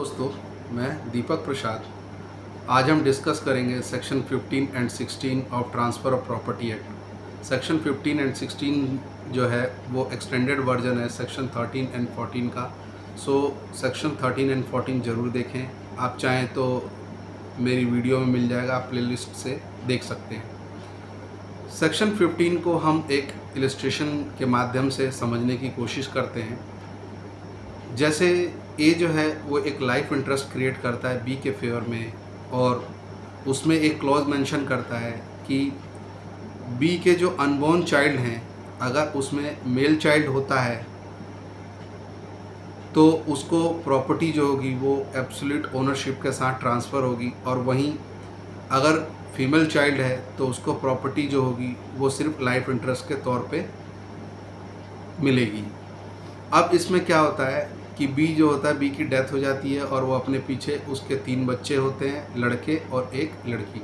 दोस्तों, मैं दीपक प्रसाद। आज हम डिस्कस करेंगे section 15 and 16 of transfer of property act. Section 15 and 16 जो है वो एक्सटेंडेड वर्जन है सेक्शन 13 एंड 14 का। सो सेक्शन 13 एंड 14 ज़रूर देखें। आप चाहें तो मेरी वीडियो में मिल जाएगा, आप प्लेलिस्ट से देख सकते हैं। सेक्शन 15 को हम एक इलस्ट्रेशन के माध्यम से समझने की कोशिश करते हैं। जैसे ए जो है वो एक लाइफ इंटरेस्ट क्रिएट करता है बी के फेवर में, और उसमें एक क्लॉज मेंशन करता है कि बी के जो अनबॉर्न चाइल्ड हैं, अगर उसमें मेल चाइल्ड होता है तो उसको प्रॉपर्टी जो होगी वो एब्सोल्यूट ओनरशिप के साथ ट्रांसफ़र होगी, और वहीं अगर फीमेल चाइल्ड है तो उसको प्रॉपर्टी जो होगी वो सिर्फ लाइफ इंटरेस्ट के तौर पे मिलेगी। अब इसमें क्या होता है कि बी जो होता है, बी की डेथ हो जाती है और वो अपने पीछे उसके 3 बच्चे होते हैं, लड़के और एक लड़की।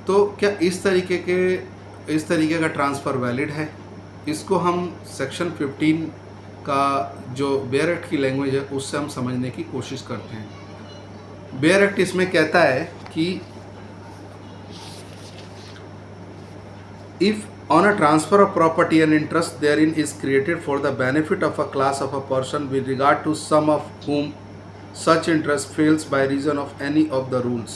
तो क्या इस तरीके का ट्रांसफ़र वैलिड है? इसको हम सेक्शन 15 का जो बेयर एक्ट की लैंग्वेज है उससे हम समझने की कोशिश करते हैं। बेयर एक्ट इसमें कहता है कि if on a transfer of property an interest therein is created for the benefit of a class of a person with regard to some of whom such interest fails by reason of any of the rules।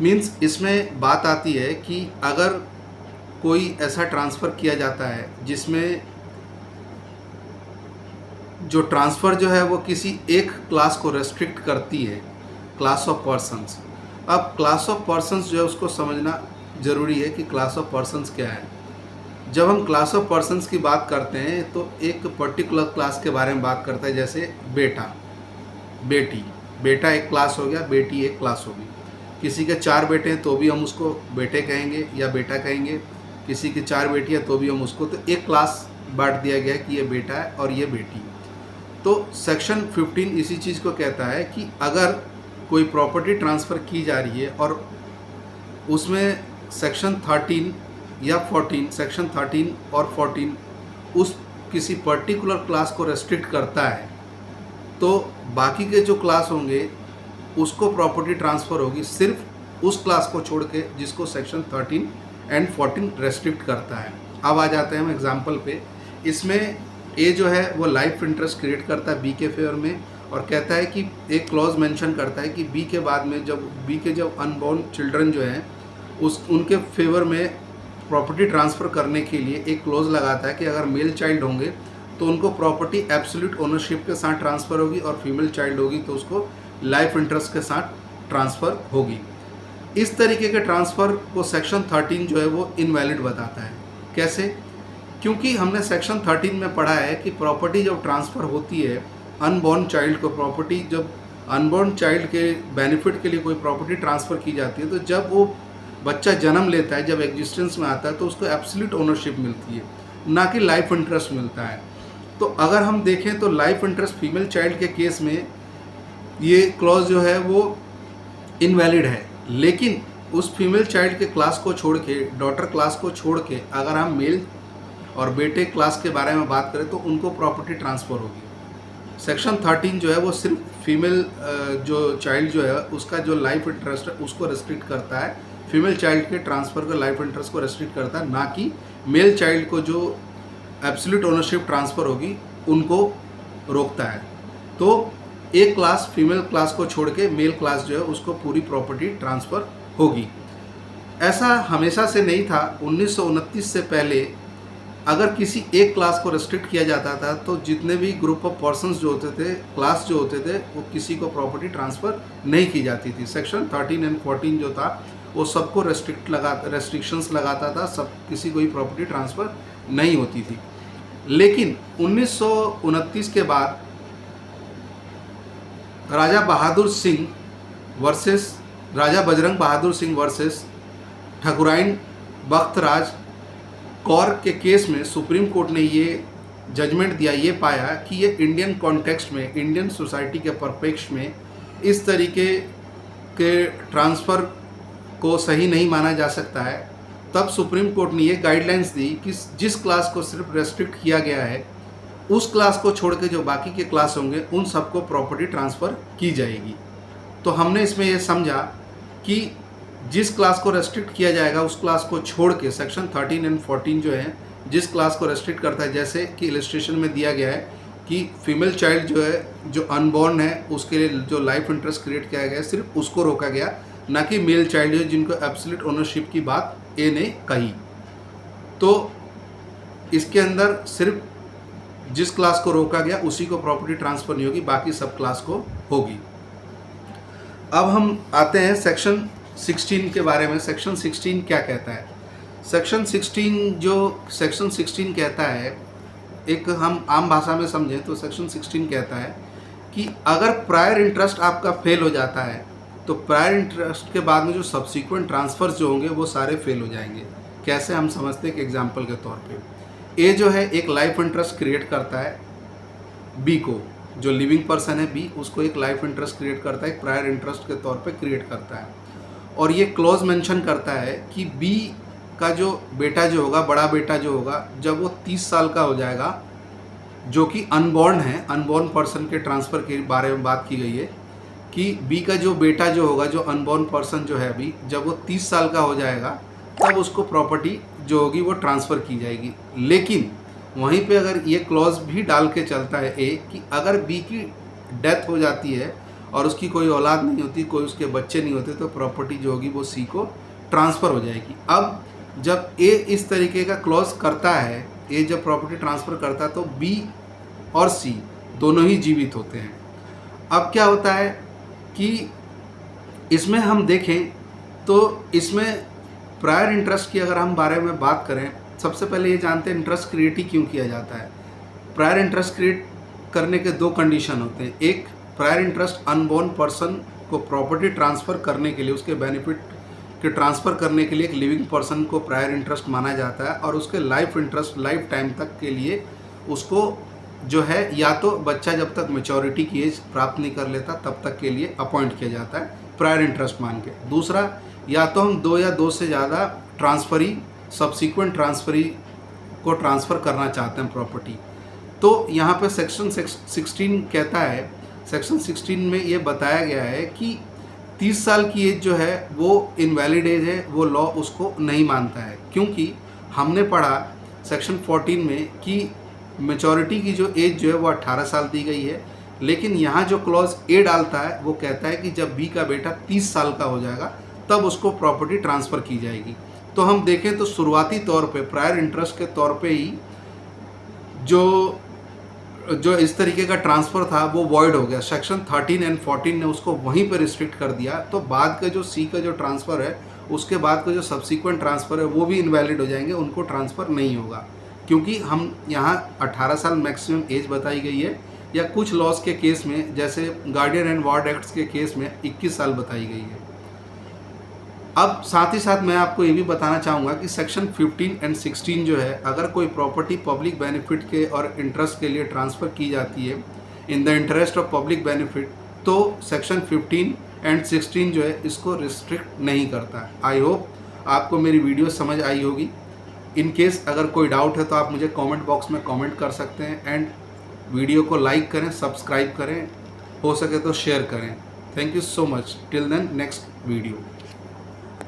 Means इसमें बात आती है कि अगर कोई ऐसा transfer किया जाता है जिसमें जो ट्रांसफ़र जो है वो किसी एक क्लास को रेस्ट्रिक्ट करती है, क्लास ऑफ पर्सन्स। अब क्लास ऑफ पर्सन्स जो है उसको समझना ज़रूरी है कि क्लास ऑफ पर्सन्स क्या है। जब हम क्लास ऑफ पर्सन्स की बात करते हैं तो एक पर्टिकुलर क्लास के बारे में बात करते हैं, जैसे बेटा, बेटी। बेटा एक क्लास हो गया, बेटी एक क्लास होगी। किसी के 4 बेटे हैं तो भी हम उसको बेटे कहेंगे या बेटा कहेंगे। किसी की 4 बेटी है तो भी हम उसको, तो एक क्लास बांट दिया गया है कि ये बेटा है और ये बेटी। तो सेक्शन 15 इसी चीज़ को कहता है कि अगर कोई प्रॉपर्टी ट्रांसफ़र की जा रही है और उसमें सेक्शन 13 या 14, सेक्शन 13 और 14 उस किसी पर्टिकुलर क्लास को रेस्ट्रिक्ट करता है, तो बाकी के जो क्लास होंगे उसको प्रॉपर्टी ट्रांसफ़र होगी सिर्फ उस क्लास को छोड़ के जिसको सेक्शन 13 एंड 14 रेस्ट्रिक्ट करता है। अब आ जाते हैं हम एग्जांपल पे। इसमें ए जो है वो लाइफ इंटरेस्ट क्रिएट करता है बी के फेवर में, और कहता है कि एक क्लॉज मेंशन करता है कि बी के बाद में जब अनबॉर्न चिल्ड्रन जो हैं उनके फेवर में प्रॉपर्टी ट्रांसफ़र करने के लिए एक क्लोज लगाता है कि अगर मेल चाइल्ड होंगे तो उनको प्रॉपर्टी एब्सोल्यूट ओनरशिप के साथ ट्रांसफ़र होगी, और फीमेल चाइल्ड होगी तो उसको लाइफ इंटरेस्ट के साथ ट्रांसफ़र होगी। इस तरीके के ट्रांसफ़र को सेक्शन 13 जो है वो इनवैलिड बताता है। कैसे? क्योंकि हमने सेक्शन 13 में पढ़ा है कि प्रॉपर्टी जब ट्रांसफ़र होती है अनबॉर्न चाइल्ड को, प्रॉपर्टी जब अनबॉर्न चाइल्ड के बेनिफिट के लिए कोई प्रॉपर्टी ट्रांसफ़र की जाती है, तो जब वो बच्चा जन्म लेता है, जब एग्जिस्टेंस में आता है, तो उसको एब्सोल्यूट ओनरशिप मिलती है, ना कि लाइफ इंटरेस्ट मिलता है। तो अगर हम देखें तो लाइफ इंटरेस्ट फीमेल चाइल्ड के केस में ये क्लॉज जो है वो इनवैलिड है। लेकिन उस फीमेल चाइल्ड के क्लास को छोड़ के, डॉटर क्लास को छोड़ के, अगर हम मेल और बेटे क्लास के बारे में बात करें तो उनको प्रॉपर्टी ट्रांसफ़र होगी। सेक्शन 13 जो है वो सिर्फ फीमेल जो चाइल्ड जो है उसका जो लाइफ इंटरेस्ट है उसको रेस्ट्रिक्ट करता है, फीमेल चाइल्ड के ट्रांसफ़र का लाइफ इंटरेस्ट को रेस्ट्रिक्ट करता है, ना कि मेल चाइल्ड को जो एब्सोल्यूट ओनरशिप ट्रांसफ़र होगी उनको रोकता है। तो एक क्लास फीमेल क्लास को छोड़ के मेल क्लास जो है उसको पूरी प्रॉपर्टी ट्रांसफ़र होगी। ऐसा हमेशा से नहीं था। 1929 से पहले अगर किसी एक क्लास को रेस्ट्रिक्ट किया जाता था तो जितने भी ग्रुप ऑफ पर्सन्स जो होते थे, क्लास जो होते थे, वो किसी को प्रॉपर्टी ट्रांसफ़र नहीं की जाती थी। सेक्शन 13 एंड 14 जो था वो सबको रेस्ट्रिक्शंस लगाता था, सब किसी को ही प्रॉपर्टी ट्रांसफ़र नहीं होती थी। लेकिन 1929 के बाद राजा बजरंग बहादुर सिंह वर्सेस ठकुराइन बख्तराज कौर के केस में सुप्रीम कोर्ट ने ये जजमेंट दिया, ये पाया कि ये इंडियन कॉन्टेक्स्ट में, इंडियन सोसाइटी के परिप्रेक्ष्य में इस तरीके के ट्रांसफ़र को सही नहीं माना जा सकता है। तब सुप्रीम कोर्ट ने ये गाइडलाइंस दी कि जिस क्लास को सिर्फ रेस्ट्रिक्ट किया गया है उस क्लास को छोड़ के जो बाकी के क्लास होंगे उन सबको प्रॉपर्टी ट्रांसफ़र की जाएगी। तो हमने इसमें ये समझा कि जिस क्लास को रेस्ट्रिक्ट किया जाएगा उस क्लास को छोड़ के सेक्शन 13 एंड 14 जो है जिस क्लास को रेस्ट्रिक्ट करता है, जैसे कि इलस्ट्रेशन में दिया गया है कि फीमेल चाइल्ड जो है जो अनबॉर्न है उसके लिए जो लाइफ इंटरेस्ट क्रिएट किया गया सिर्फ उसको रोका गया, ना कि मेल चाइल्ड जो जिनको एब्सोल्यूट ओनरशिप की बात ए ने कही। तो इसके अंदर सिर्फ जिस क्लास को रोका गया उसी को प्रॉपर्टी ट्रांसफ़र नहीं होगी, बाकी सब क्लास को होगी। अब हम आते हैं सेक्शन 16 के बारे में। सेक्शन 16 क्या कहता है? सेक्शन 16 कहता है, एक हम आम भाषा में समझें तो सेक्शन 16 कहता है कि अगर प्रायर इंटरेस्ट आपका फेल हो जाता है तो प्रायर इंटरेस्ट के बाद में जो सब्सिक्वेंट ट्रांसफ़र्स जो होंगे वो सारे फेल हो जाएंगे। कैसे हम समझते हैं? एक एग्जांपल के तौर पे ए जो है एक लाइफ इंटरेस्ट क्रिएट करता है बी को, जो लिविंग पर्सन है बी उसको एक लाइफ इंटरेस्ट क्रिएट करता है, एक प्रायर इंटरेस्ट के तौर पे क्रिएट करता है। और ये क्लॉज मेंशन करता है कि बी का जो बेटा जो होगा, बड़ा बेटा जो होगा, जब वो 30 साल का हो जाएगा, जो कि अनबॉर्न है, अनबॉर्न पर्सन के ट्रांसफ़र के बारे में बात की गई है कि बी का जो बेटा जो होगा, जो अनबॉर्न पर्सन जो है अभी, जब वो 30 साल का हो जाएगा तब उसको प्रॉपर्टी जो होगी वो ट्रांसफ़र की जाएगी। लेकिन वहीं पे अगर ये क्लॉज भी डाल के चलता है ए कि अगर बी की डेथ हो जाती है और उसकी कोई औलाद नहीं होती, कोई उसके बच्चे नहीं होते, तो प्रॉपर्टी जो होगी वो सी को ट्रांसफ़र हो जाएगी। अब जब ए इस तरीके का क्लॉज करता है, ए जब प्रॉपर्टी ट्रांसफ़र करता है तो बी और सी दोनों ही जीवित होते हैं। अब क्या होता है कि इसमें हम देखें तो इसमें प्रायर इंटरेस्ट की अगर हम बारे में बात करें, सबसे पहले ये जानते हैं इंटरेस्ट क्रिएट ही क्यों किया जाता है। प्रायर इंटरेस्ट क्रिएट करने के दो कंडीशन होते हैं। एक, प्रायर इंटरेस्ट अनबॉर्न पर्सन को प्रॉपर्टी ट्रांसफ़र करने के लिए, उसके बेनिफिट के ट्रांसफ़र करने के लिए एक लिविंग पर्सन को प्रायर इंटरेस्ट माना जाता है और उसके लाइफ इंटरेस्ट लाइफ टाइम तक के लिए उसको जो है या तो बच्चा जब तक मेचोरिटी की एज प्राप्त नहीं कर लेता तब तक के लिए अपॉइंट किया जाता है प्रायर इंटरेस्ट मान के। दूसरा, या तो हम दो या दो से ज़्यादा ट्रांसफरी सब्सिक्वेंट ट्रांसफरी को ट्रांसफ़र करना चाहते हैं प्रॉपर्टी। तो यहाँ पे सेक्शन 16 कहता है, सेक्शन 16 में ये बताया गया है कि 30 साल की एज जो है वो इनवैलिड एज है, वो लॉ उसको नहीं मानता है, क्योंकि हमने पढ़ा सेक्शन 14 में कि मेचोरिटी की जो एज जो है वो 18 साल दी गई है। लेकिन यहाँ जो क्लॉज ए डालता है वो कहता है कि जब बी का बेटा 30 साल का हो जाएगा तब उसको प्रॉपर्टी ट्रांसफ़र की जाएगी। तो हम देखें तो शुरुआती तौर पे प्रायर इंटरेस्ट के तौर पे ही जो इस तरीके का ट्रांसफ़र था वो वॉइड हो गया। सेक्शन 13 एंड 14 ने उसको वहीं पर रिस्ट्रिक्ट कर दिया। तो बाद का जो सी का जो ट्रांसफ़र है, उसके बाद का जो सब्सिक्वेंट ट्रांसफ़र है वो भी इनवैलिड हो जाएंगे, उनको ट्रांसफ़र नहीं होगा, क्योंकि हम यहाँ 18 साल मैक्सिमम एज बताई गई है, या कुछ लॉस के केस में जैसे गार्डियन एंड वार्ड एक्ट्स के केस में 21 साल बताई गई है। अब साथ ही साथ मैं आपको ये भी बताना चाहूँगा कि सेक्शन 15 एंड 16 जो है, अगर कोई प्रॉपर्टी पब्लिक बेनिफिट के और इंटरेस्ट के लिए ट्रांसफ़र की जाती है in the interest of public benefit, तो सेक्शन 15 एंड 16 जो है इसको रिस्ट्रिक्ट नहीं करता। आई होप आपको मेरी वीडियो समझ आई होगी। इन केस अगर कोई डाउट है तो आप मुझे कमेंट बॉक्स में कमेंट कर सकते हैं, एंड वीडियो को लाइक करें, सब्सक्राइब करें, हो सके तो शेयर करें। Thank you so much. Till then next video.